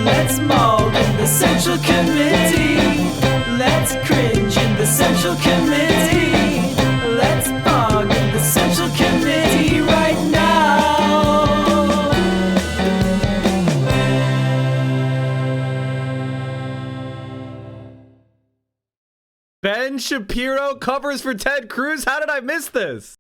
Let's maul in the Central Committee. Let's cringe in the Central Committee. Let's bog in the Central Committee right now. Ben Shapiro covers for Ted Cruz? How did I miss this?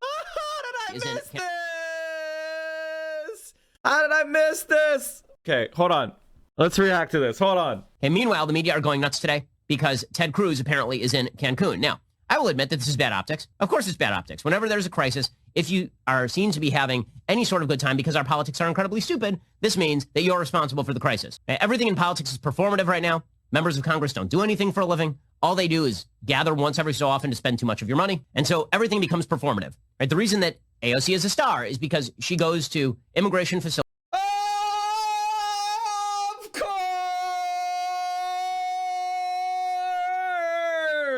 How did I miss this? Okay, hold on. Let's react to this. Hold on. And meanwhile, the media are going nuts today because Ted Cruz apparently is in Cancun. Now, I will admit that this is bad optics. Of course it's bad optics. Whenever there's a crisis, if you are seen to be having any sort of good time because our politics are incredibly stupid, this means that you're responsible for the crisis. Everything in politics is performative right now. Members of Congress don't do anything for a living. All they do is gather once every so often to spend too much of your money. And so everything becomes performative. Right? The reason that AOC is a star is because she goes to immigration facilities. Of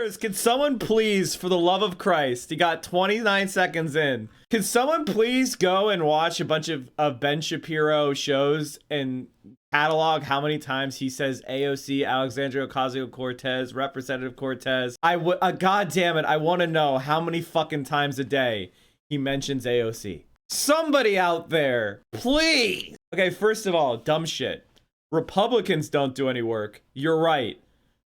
course! Can someone please, for the love of Christ, he got 29 seconds in. Can someone please go and watch a bunch of Ben Shapiro shows and catalog how many times he says AOC, Alexandria Ocasio-Cortez, Representative Cortez? God damn it, I want to know how many fucking times a day he mentions AOC. Somebody out there, please. Okay, first of all, dumb shit. Republicans don't do any work. You're right.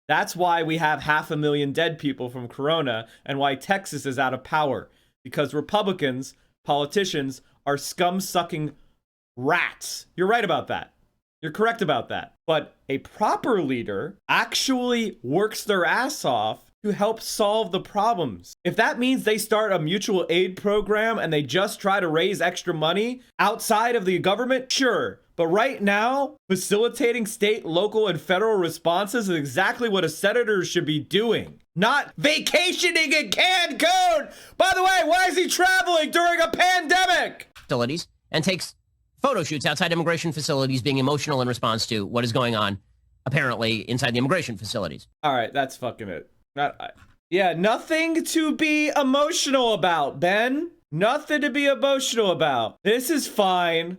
That's why we have 500,000 dead people from Corona and why Texas is out of power. Because Republicans, politicians, are scum-sucking rats. You're right about that. You're correct about that. But a proper leader actually works their ass off to help solve the problems. If that means they start a mutual aid program and they just try to raise extra money outside of the government, sure. But right now, facilitating state, local, and federal responses is exactly what a senator should be doing. Not vacationing in Cancun! By the way, why is he traveling during a pandemic? Facilities and takes photo shoots outside immigration facilities being emotional in response to what is going on, apparently, inside the immigration facilities. All right, that's fucking it. Yeah, nothing to be emotional about, Ben. Nothing to be emotional about. This is fine.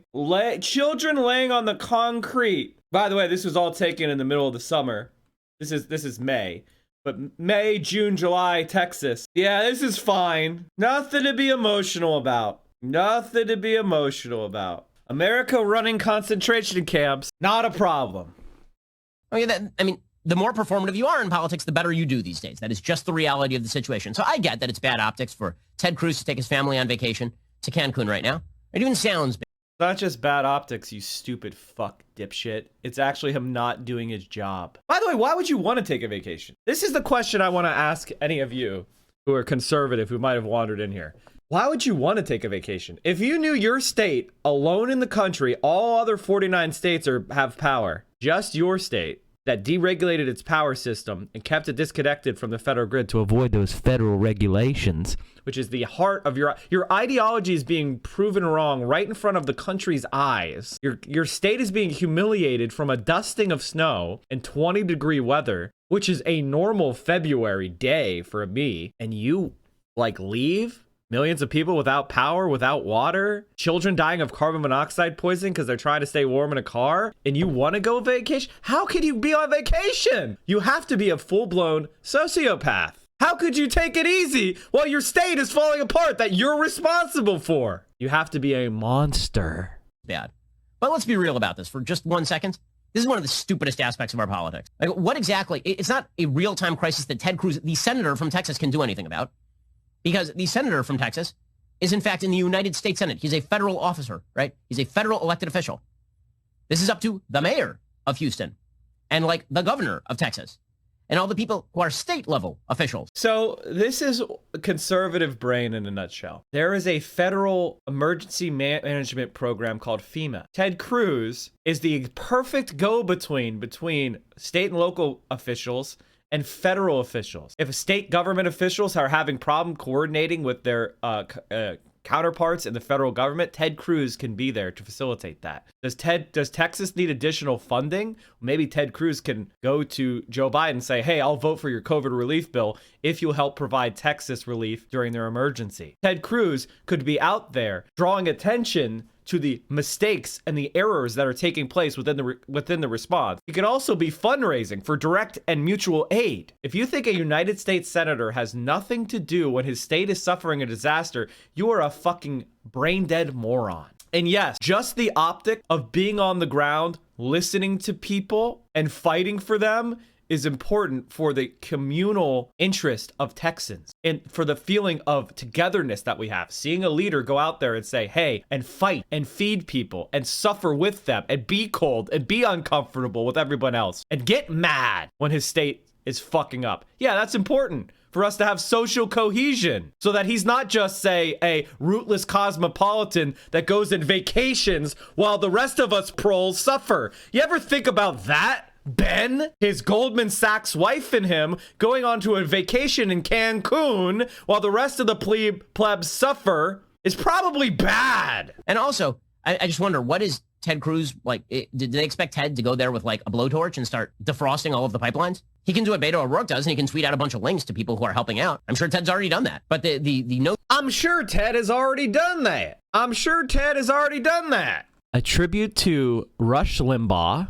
Children laying on the concrete. By the way, this was all taken in the middle of the summer. This is May. But May, June, July, Texas. Yeah, this is fine. Nothing to be emotional about. Nothing to be emotional about. America running concentration camps, not a problem. Oh, yeah, the more performative you are in politics, the better you do these days. That is just the reality of the situation. So I get that it's bad optics for Ted Cruz to take his family on vacation to Cancun right now. It even sounds bad. It's not just bad optics, you stupid fuck dipshit. It's actually him not doing his job. By the way, why would you want to take a vacation? This is the question I want to ask any of you who are conservative who might have wandered in here. Why would you want to take a vacation? If you knew your state, alone in the country, all other 49 states have power, just your state, that deregulated its power system and kept it disconnected from the federal grid to avoid those federal regulations, which is the heart of your ideology is being proven wrong right in front of the country's eyes. Your state is being humiliated from a dusting of snow and 20-degree weather, which is a normal February day for me, and you leave? Millions of people without power, without water, children dying of carbon monoxide poisoning because they're trying to stay warm in a car, and you want to go vacation? How could you be on vacation? You have to be a full-blown sociopath. How could you take it easy while your state is falling apart that you're responsible for? You have to be a monster. Bad. But let's be real about this for just 1 second. This is one of the stupidest aspects of our politics. What exactly? It's not a real-time crisis that Ted Cruz, the senator from Texas, can do anything about. Because the senator from Texas is, in fact, in the United States Senate. He's a federal officer, right? He's a federal elected official. This is up to the mayor of Houston and, the governor of Texas and all the people who are state-level officials. So this is a conservative brain in a nutshell. There is a federal emergency management program called FEMA. Ted Cruz is the perfect go-between between state and local officials and federal officials. If state government officials are having problem coordinating with their counterparts in the federal government, Ted Cruz can be there to facilitate that. Does Texas need additional funding? Maybe Ted Cruz can go to Joe Biden and say, hey, I'll vote for your COVID relief bill if you'll help provide Texas relief during their emergency. Ted Cruz could be out there drawing attention to the mistakes and the errors that are taking place within the response. It could also be fundraising for direct and mutual aid. If you think a United States senator has nothing to do when his state is suffering a disaster, you are a fucking brain dead moron. And yes, just the optic of being on the ground, listening to people and fighting for them is important for the communal interest of Texans and for the feeling of togetherness that we have. Seeing a leader go out there and say, hey, and fight and feed people and suffer with them and be cold and be uncomfortable with everyone else and get mad when his state is fucking up. Yeah, that's important for us to have social cohesion so that he's not just, say, a rootless cosmopolitan that goes and vacations while the rest of us proles suffer. You ever think about that? Ben, his Goldman Sachs wife, and him going on to a vacation in Cancun while the rest of the plebs suffer is probably bad. And also, I just wonder, what is Ted Cruz like? Did they expect Ted to go there with like a blowtorch and start defrosting all of the pipelines? He can do what Beto O'Rourke does, and he can tweet out a bunch of links to people who are helping out. I'm sure Ted's already done that. But the note. I'm sure Ted has already done that. A tribute to Rush Limbaugh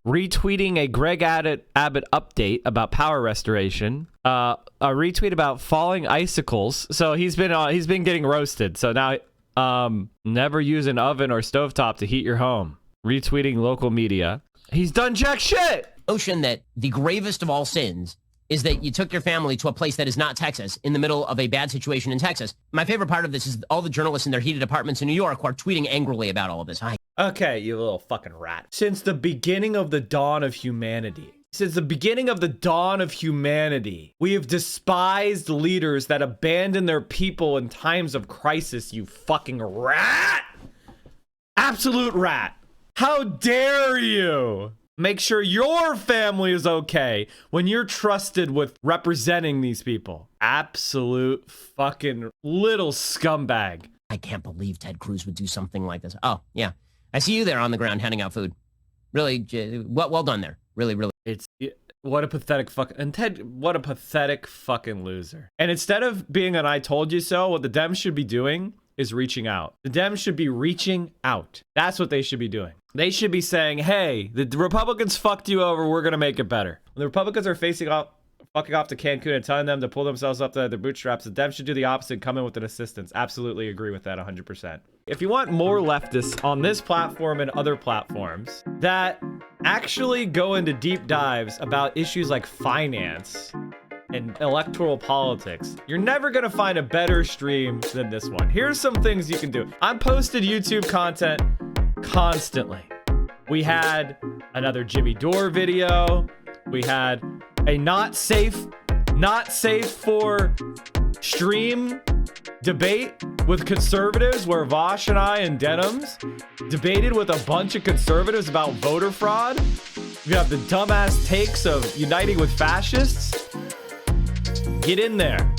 retweeting a Greg Abbott update about power restoration, a retweet about falling icicles. So he's been getting roasted. So now, never use an oven or stovetop to heat your home. Retweeting local media. He's done jack shit. Notion that the gravest of all sins is that you took your family to a place that is not Texas in the middle of a bad situation in Texas. My favorite part of this is all the journalists in their heated apartments in New York who are tweeting angrily about all of this. Okay, you little fucking rat. Since the beginning of the dawn of humanity, we have despised leaders that abandon their people in times of crisis, you fucking rat! Absolute rat! How dare you! Make sure your family is okay when you're trusted with representing these people. Absolute fucking little scumbag. I can't believe Ted Cruz would do something like this. Oh, yeah. I see you there on the ground handing out food. Really, well done there. Really. What a pathetic what a pathetic fucking loser. And instead of being an I told you so, what the Dems should be doing is reaching out. The Dems should be reaching out. That's what they should be doing. They should be saying, hey, the Republicans fucked you over. We're going to make it better. When the Republicans are fucking off to Cancun and telling them to pull themselves up to their bootstraps, the Dems should do the opposite and come in with an assistance. Absolutely agree with that 100%. If you want more leftists on this platform and other platforms that actually go into deep dives about issues like finance and electoral politics, you're never gonna find a better stream than this one. Here's some things you can do. I'm posted YouTube content constantly. We had another Jimmy Dore video. We had a not safe for stream debate with conservatives where Vosh and I and Denims debated with a bunch of conservatives about voter fraud. You have the dumbass takes of uniting with fascists. Get in there.